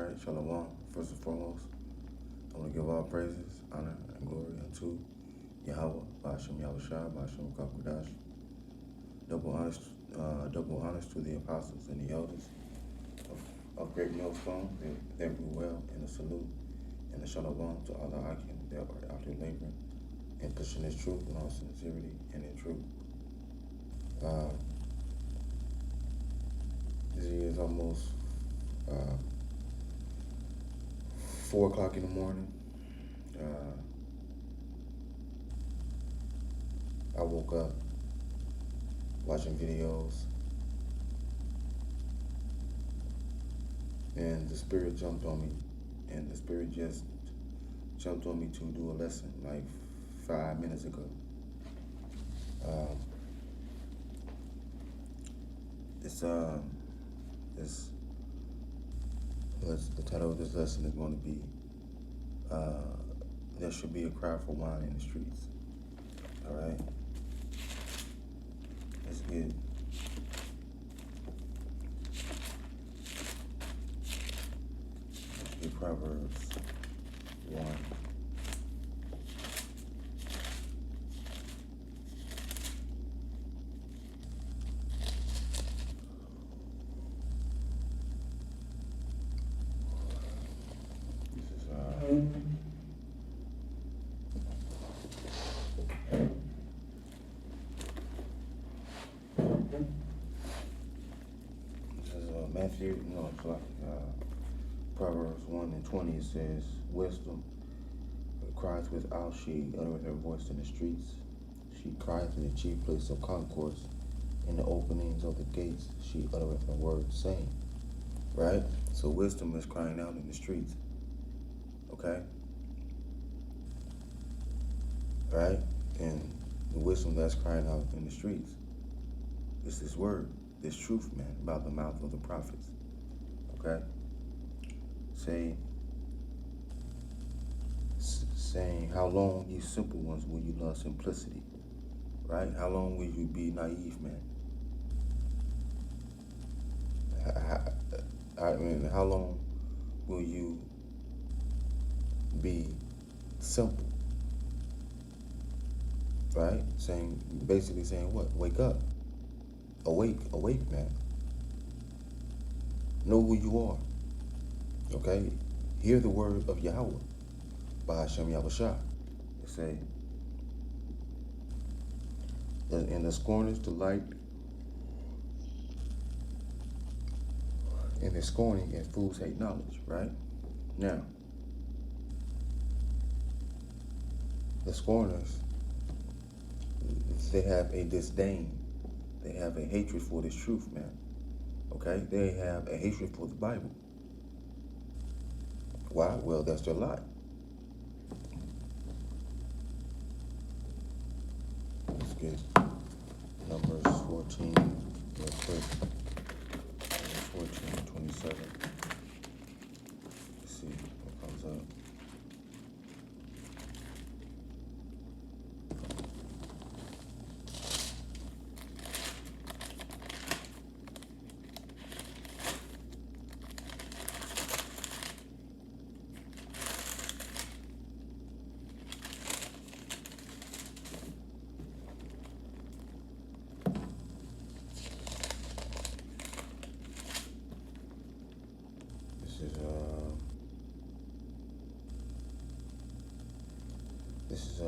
right, Shalom. First and foremost, I want to give all praises, honor, and glory unto Yahweh, Ba'ashem Yahushua, Ba'ashem Kakudash. Double honors to the apostles and the elders of Great Millstone. They rule well, and a salute and a Shalom to all the Akim that are out here laboring and pushing this truth in all sincerity and in truth. This year is almost 4 o'clock in the morning. I woke up watching videos, and the Spirit jumped on me, and the Spirit just jumped on me to do a lesson like 5 minutes ago. The title of this lesson is going to be There Should Be a Cry for Wine in the Streets. All right? Let's get it. Let's get Proverbs 1. Proverbs 1 and 20, it says, Wisdom cries without, she uttereth her voice in the streets. She crieth in the chief place of concourse. In the openings of the gates, she uttereth her words, saying. Right? So wisdom is crying out in the streets. Okay? Right? And the wisdom that's crying out in the streets is this word, this truth, man, about the mouth of the prophets. Okay? Saying, how long, you simple ones, will you love simplicity? Right? How long will you be naive, man? How long will you be simple? Right? Basically saying what? Wake up. Awake, man. Know who you are. Okay? Hear the word of Yahweh. Ba'ashem Yahushua. They say, and the scorners delight in the scorning, and fools hate knowledge, right? Now, the scorners, they have a disdain. They have a hatred for this truth, man. Okay? They have a hatred for the Bible. Why? Well, that's their lot. Let's get Numbers 14 real quick. Numbers 14, 27. Let's see what comes up. This is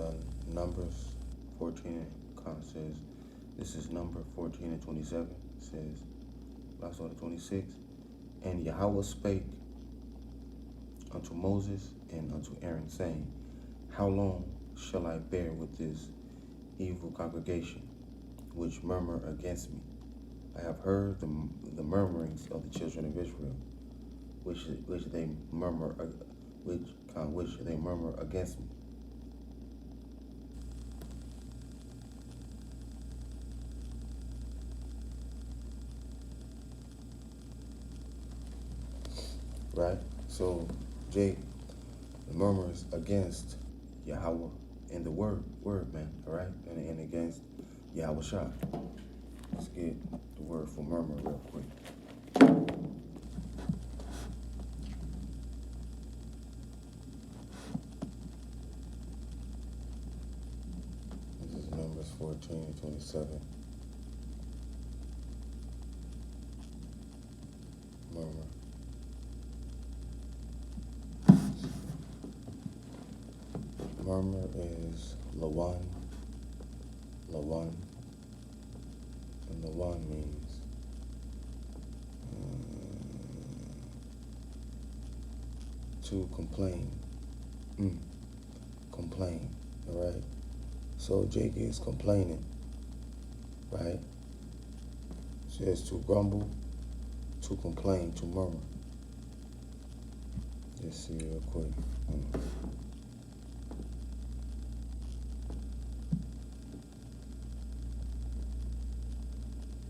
Numbers 14. Says this is number 14 and 27. It says, last order 26. And Yahweh spake unto Moses and unto Aaron, saying, how long shall I bear with this evil congregation, which murmur against me? I have heard the murmurings of the children of Israel, which they murmur against me. Right? So, Jake, the murmurs against Yahweh and the word, man, all right? And against Yahushua. Let's get the word for murmur real quick. 14 and 27. Murmur. Murmur is Lawan, Lawan, and Lawan means to complain. Complain, all right? So Jake is complaining, right? It says to grumble, to complain, to murmur. Let's see real quick.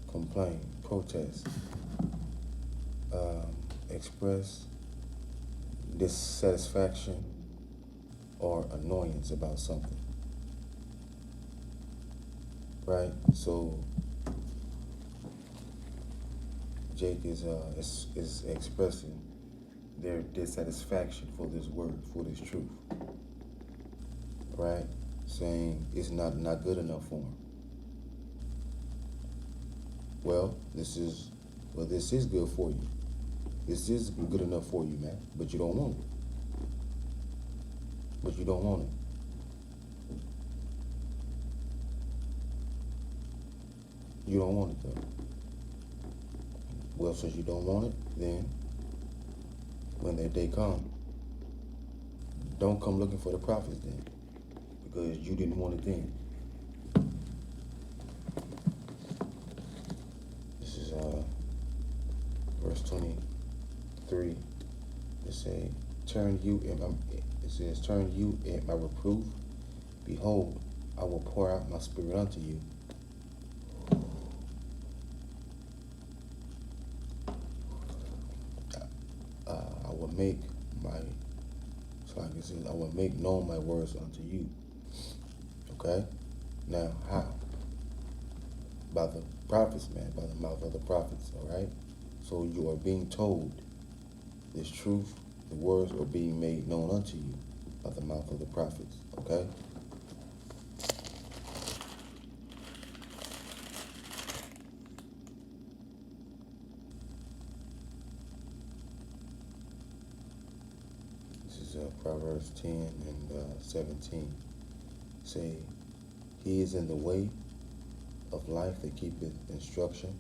Complain, protest, express dissatisfaction or annoyance about something, right? So Jake is expressing their dissatisfaction for this word, for this truth, right? Saying it's not good enough for him. Well, this is good for you. This is good enough for you, man, but you don't want it. But you don't want it. You don't want it, though. Well, since you don't want it, then when that day comes, don't come looking for the prophets then, because you didn't want it then. This is verse 23. It says, turn you at my reproof. Behold, I will pour out my spirit unto you. I will make known my words unto you. Okay? Now, how? By the prophets, man, by the mouth of the prophets, all right? So you are being told this truth, the words are being made known unto you by the mouth of the prophets, okay? Proverbs 10 and 17 say, he is in the way of life that keepeth instruction,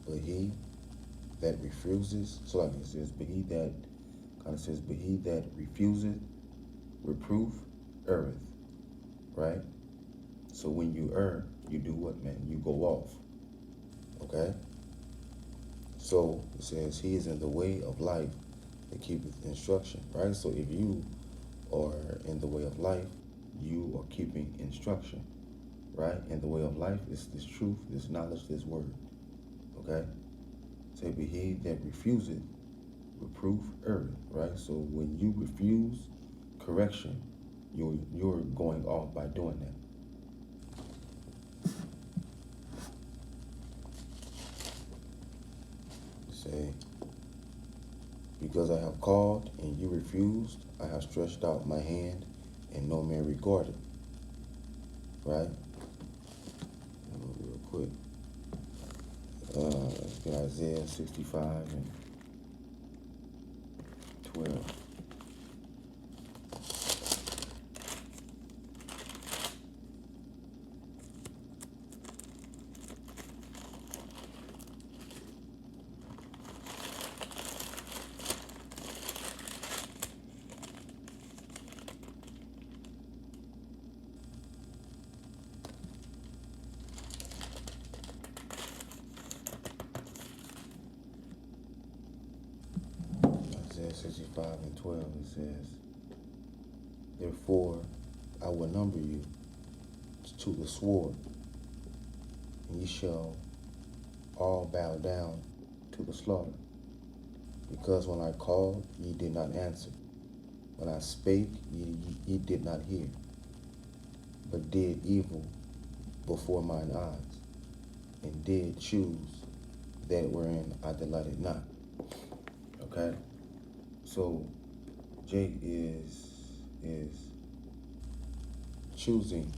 but he that refuses, so like it says, but he that refuseth reproof erreth, right? So when you err, you do what, man? You go off, okay? So it says, he is in the way of life that keepeth instruction, right? So if you are in the way of life, you are keeping instruction, right? In the way of life is this truth, this knowledge, this word, okay? Say, but he that refuseth reproof error, right? So when you refuse correction, you're going off by doing that. Say, because I have called and you refused, I have stretched out my hand and no man regarded. Right? Real quick. Get Isaiah 65 and 12. Isaiah 65 and 12, it says, therefore I will number you to the sword, and ye shall all bow down to the slaughter. Because when I called, ye did not answer. When I spake, ye did not hear, but did evil before mine eyes, and did choose that wherein I delighted not. Okay? So Jake is choosing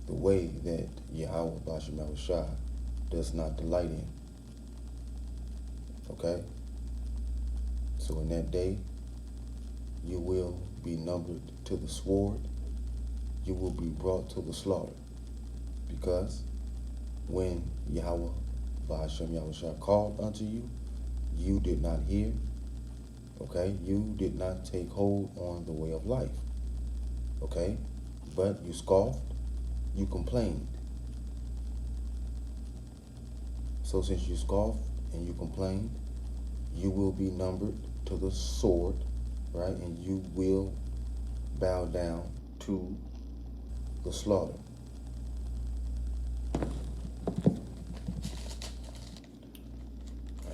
the way that Yahweh Bashem Yahushua does not delight in. Okay? So in that day, you will be numbered to the sword. You will be brought to the slaughter. Because when Yahweh Bashem Yahushua called unto you, you did not hear. Okay? You did not take hold on the way of life. Okay? But you scoffed, you complained. So since you scoffed and you complained, you will be numbered to the sword, right? And you will bow down to the slaughter.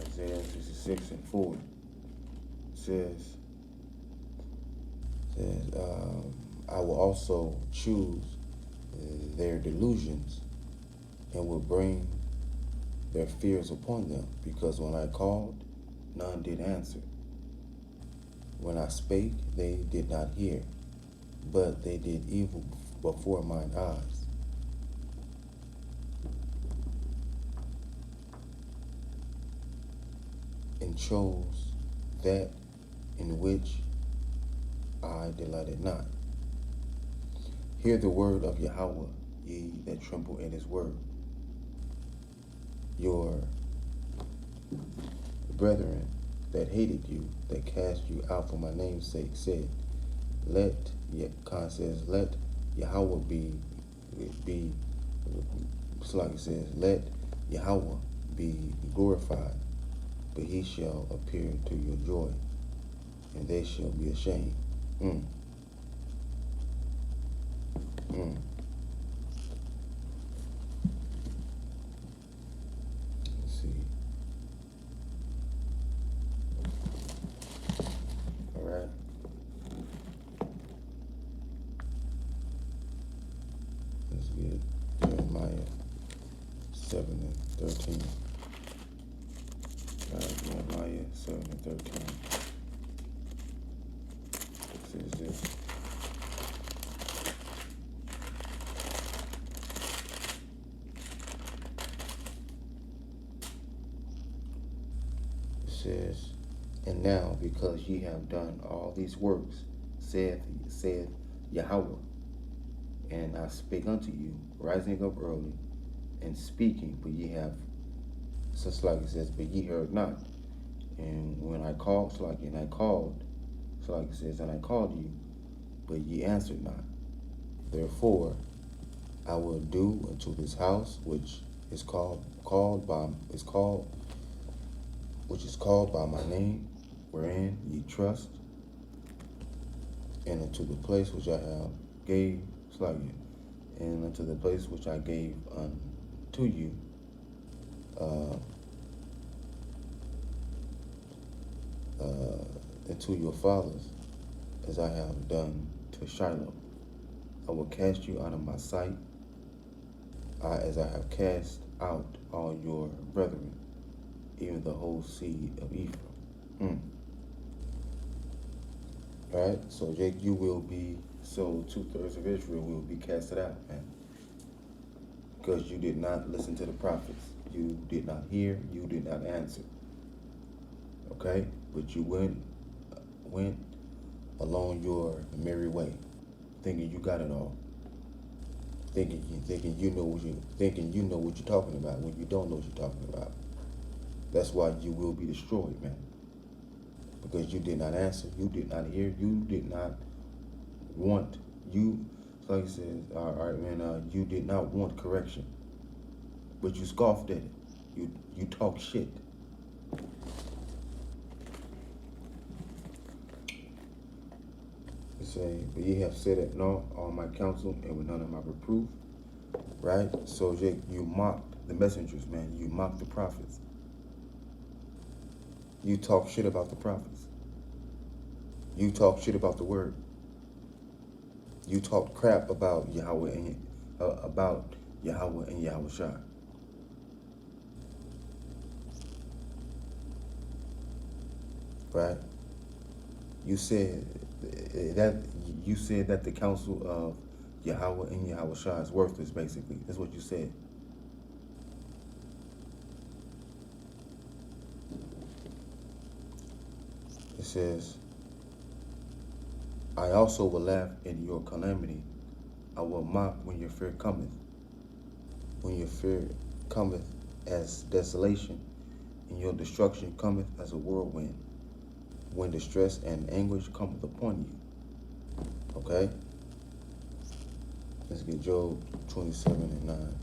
Isaiah 66:4 says, I will also choose their delusions and will bring their fears upon them, because when I called, none did answer. When I spake, they did not hear, but they did evil before mine eyes. And chose that in which I delighted not. Hear the word of Yahweh, ye that tremble in his word. Your brethren that hated you, that cast you out for my name's sake, said, Khan says, let Yahweh be, like it says, let Yahweh be glorified, but he shall appear to your joy, and they shall be ashamed. Let's see. All right. Let's get Jeremiah 7:13. Jeremiah 7:13. It says this. It says, and now because ye have done all these works, saith Yahweh, and I spake unto you, rising up early and speaking, but ye have, just like it says, but ye heard not. And when I called, and I called, so like it says, and I called you, but ye answered not. Therefore, I will do unto this house which is called by my name, wherein ye trust, and unto the place which I have gave, and unto the place which I gave unto you, and to your fathers, as I have done to Shiloh. I will cast you out of my sight, as I have cast out all your brethren, even the whole seed of Ephraim. All right, so Jake, you will be, so 2/3 of Israel will be casted out, man, because you did not listen to the prophets. You did not hear, you did not answer. Okay, but you went along your merry way, thinking you got it all, thinking you know what you're talking about when you don't know what you're talking about. That's why you will be destroyed, man, because you did not answer, you did not hear, you did not want, like it says, all right, man, you did not want correction, but you scoffed at it. You talk shit. Say, but ye have said at naught all my counsel, and with none of my reproof. Right? So you mocked the messengers, man. You mocked the prophets. You talk shit about the prophets. You talk shit about the word. You talk crap about Yahweh and Yahushua. Right? You said that the counsel of Yahweh and Yahweh Shah is worthless, basically. That's what you said. It says, I also will laugh at your calamity. I will mock when your fear cometh. When your fear cometh as desolation, and your destruction cometh as a whirlwind. When distress and anguish cometh upon you. Okay? Let's get Job 27:9.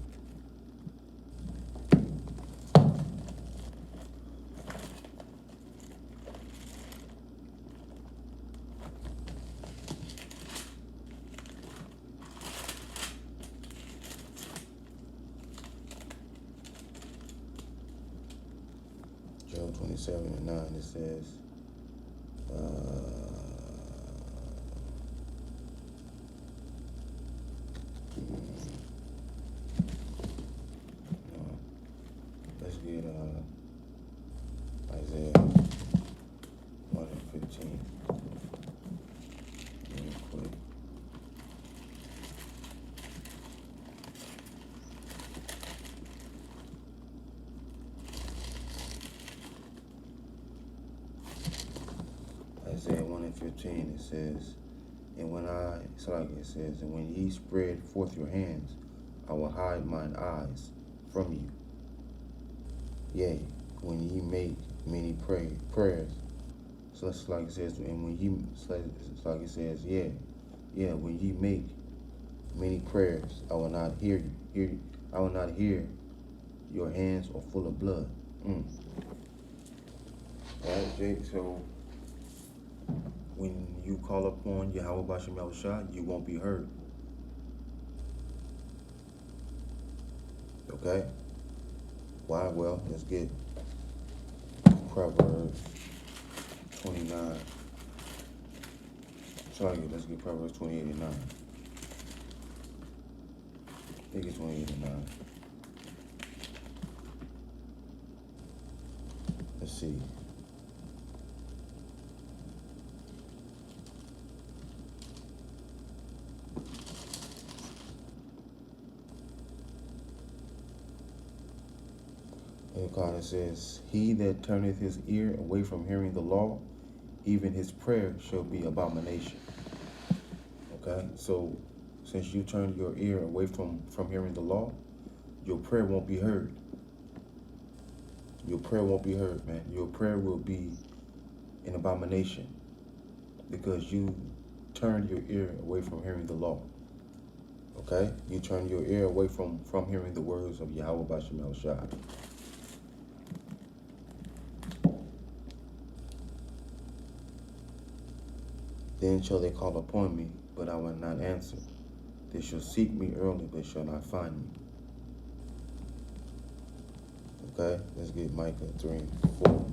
Job 27:9, it says, let's get Isaiah 1:15 real quick. Isaiah 1:15, it says, it says, and when ye spread forth your hands, I will hide mine eyes from you. Yea, when ye make many prayers. So it's like it says, and when ye, it's like it says, when ye make many prayers, I will not hear you. I will not hear. Your hands are full of blood. All right, Jake. So when you call upon Yahweh Bashem Yahushua, you won't be heard. Okay? Why? Well, let's get Proverbs 29. Let's get Proverbs 28:9. I think it's 28:9. Let's see. God says, he that turneth his ear away from hearing the law, even his prayer shall be abomination. Okay, so since you turned your ear away from hearing the law, your prayer won't be heard. Your prayer won't be heard, man. Your prayer will be an abomination because you turned your ear away from hearing the law. Okay, you turned your ear away from hearing the words of Yahweh Bashem Yahushua. Then shall they call upon me, but I will not answer. They shall seek me early, but shall not find me. Okay, let's get Micah 3:4.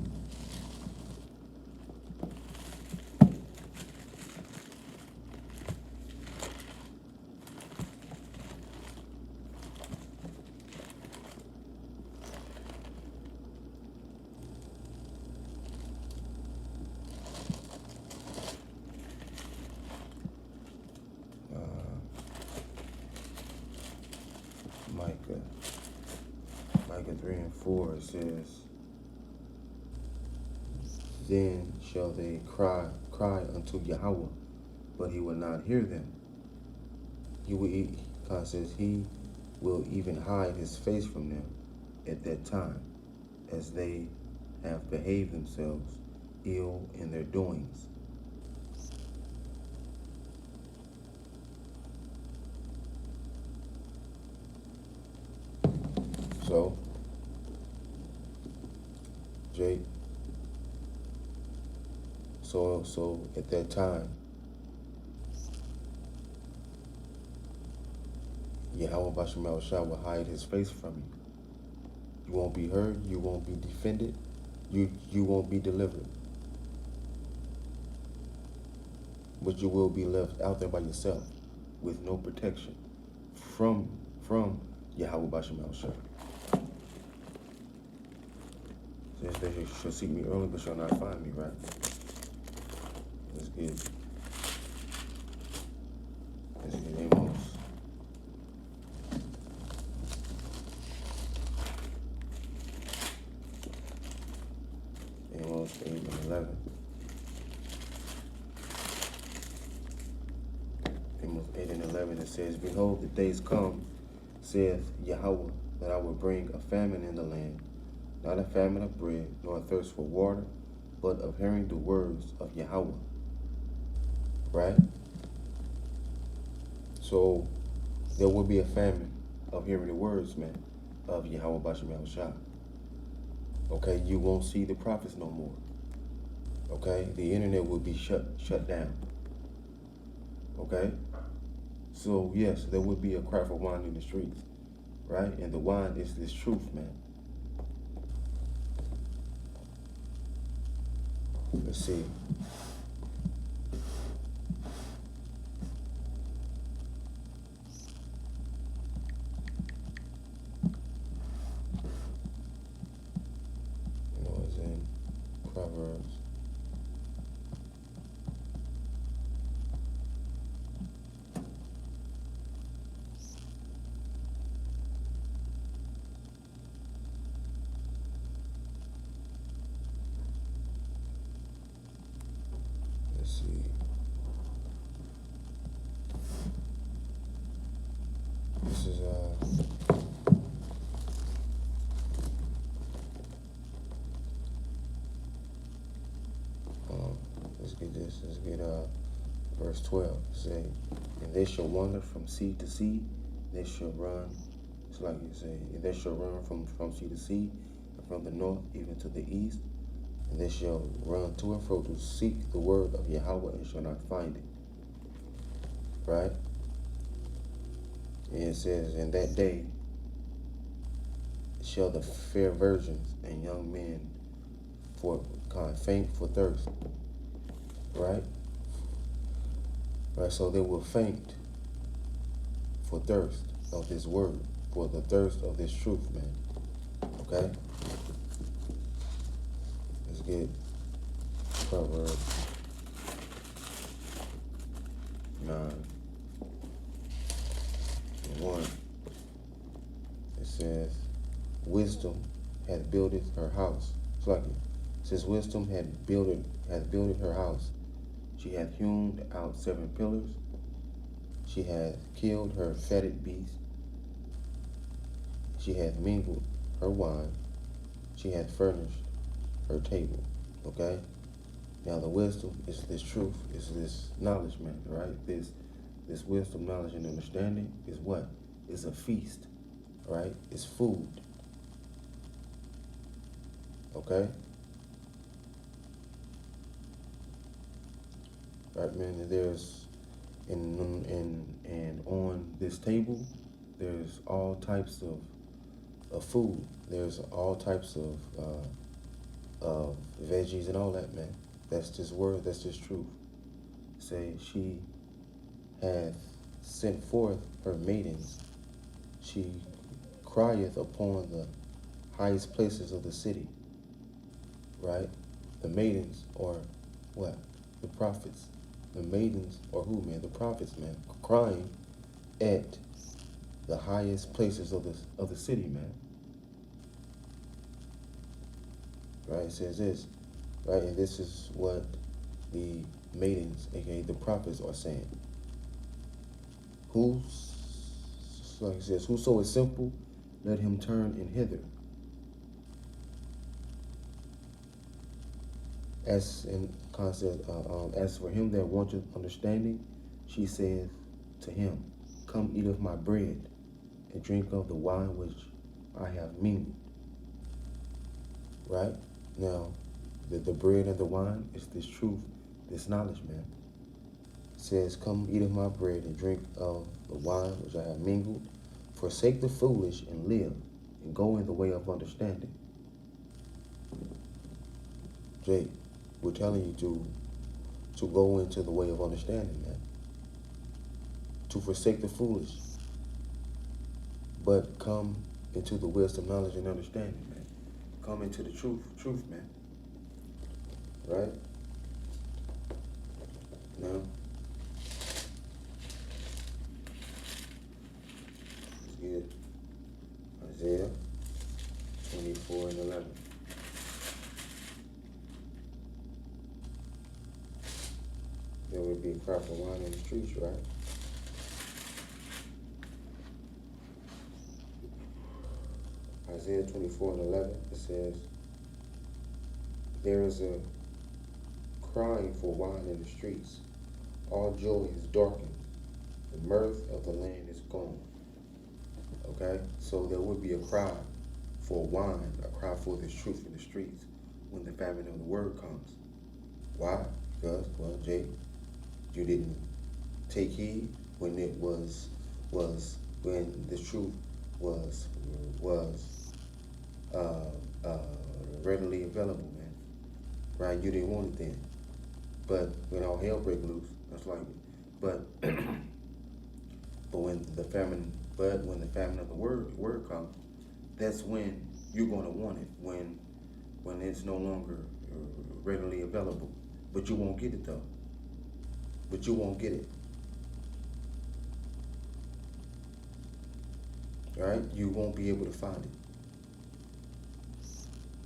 Micah 3:4, it says, then shall they cry unto Yahweh, but he will not hear them. God says he will even hide his face from them at that time, as they have behaved themselves ill in their doings. So, Jake, so at that time, Yahweh Bashem Yahushua will hide his face from you. You won't be heard, you won't be defended, you won't be delivered. But you will be left out there by yourself with no protection from Yahweh Bashem Yahushua. Says they shall seek me early, but shall not find me, right? Let's get Amos Amos 8 and 11. Amos 8 and 11, it says, Behold, the days come, saith Yahweh, that I will bring a famine in the land, not a famine of bread, nor a thirst for water, but of hearing the words of Yahweh. Right? So there will be a famine of hearing the words, man, of Yahweh Bashem Yahushua. Okay, you won't see the prophets no more. Okay, the internet will be shut down. Okay, so yes, there will be a cry for wine in the streets, right? And the wine is this truth, man. Let's see. It's in Proverbs. Let's see. This is let's get this. Let's get verse 12. Say, and they shall wander from sea to sea. They shall run. It's like you say, and they shall run from sea to sea, and from the north even to the east. And they shall run to and fro to seek the word of Yahweh and shall not find it. Right? And it says, in that day shall the fair virgins and young men faint for thirst. Right? Right, so they will faint for thirst of this word, for the thirst of this truth, man. Okay? Let's get Proverbs 9:1. It says, wisdom hath builded her house. It's like it says, wisdom hath builded her house. She hath hewn out 7 pillars. She hath killed her fatted beast. She hath mingled her wine. She hath furnished her table. Okay? Now the wisdom is this truth, is this knowledge, man, right? This wisdom, knowledge, and understanding is what? It's a feast, right? It's food. Okay? Right, man, and there's and on this table, there's all types of food. There's all types of veggies and all that, man. That's just word, that's just truth. Say, she hath sent forth her maidens. She crieth upon the highest places of the city. Right? The maidens are what? The prophets. The maidens are who, man? The prophets, man. Crying at the highest places of the city, man. Right? It says this. Right? And this is what the maidens, aka the prophets, are saying. Like it says, whoso is simple, let him turn in hither. As in concept, as for him that wanteth understanding, she saith to him, come eat of my bread and drink of the wine which I have mingled. Right? Now, the bread and the wine is this truth, this knowledge, man. It says, come eat of my bread and drink of the wine which I have mingled. Forsake the foolish and live, and go in the way of understanding. Jake, we're telling you to go into the way of understanding, man. To forsake the foolish, but come into the wisdom, knowledge, and understanding, man. Come into the truth, man. Right? Now, let's get Isaiah 24:11. be a cry for wine in the streets, right? Isaiah 24:11, it says, there is a crying for wine in the streets. All joy is darkened. The mirth of the land is gone. Okay? So there would be a cry for wine, a cry for this truth in the streets when the famine of the word comes. Why? Because, well, Jay, you didn't take heed when it was when the truth was readily available, man. Right? You didn't want it then. But when all hell break loose, that's like, but when the famine of the word comes, that's when you're gonna want it. When it's no longer readily available, but you won't get it though. But you won't get it. All right? You won't be able to find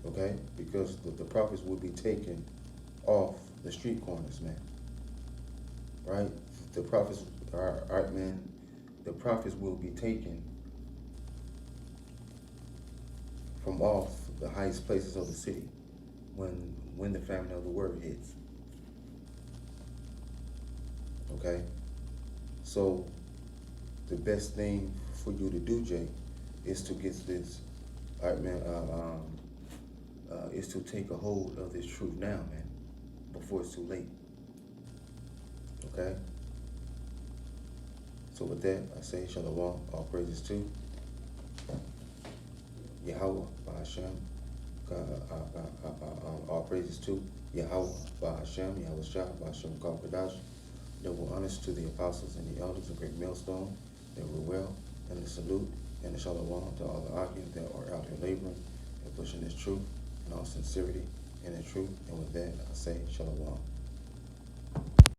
it. Okay? Because the prophets will be taken off the street corners, man. Right? The prophets are, all right, man. The prophets will be taken from off the highest places of the city when the famine of the word hits. Okay? So the best thing for you to do, Jay, is to get this, all right, man, is to take a hold of this truth now, man, before it's too late. Okay? So with that, I say Shalom, all praises to Yahweh, Ba'ashem, all praises to Yahweh, Ba'ashem, Yahweh Shah, Ba'ashem, Kadash. Double honors to the apostles and the elders, a great millstone, that were well, and the salute and the Shalom to all the Akim that are out here laboring and pushing this truth in all sincerity and in truth. And with that, I say Shalom.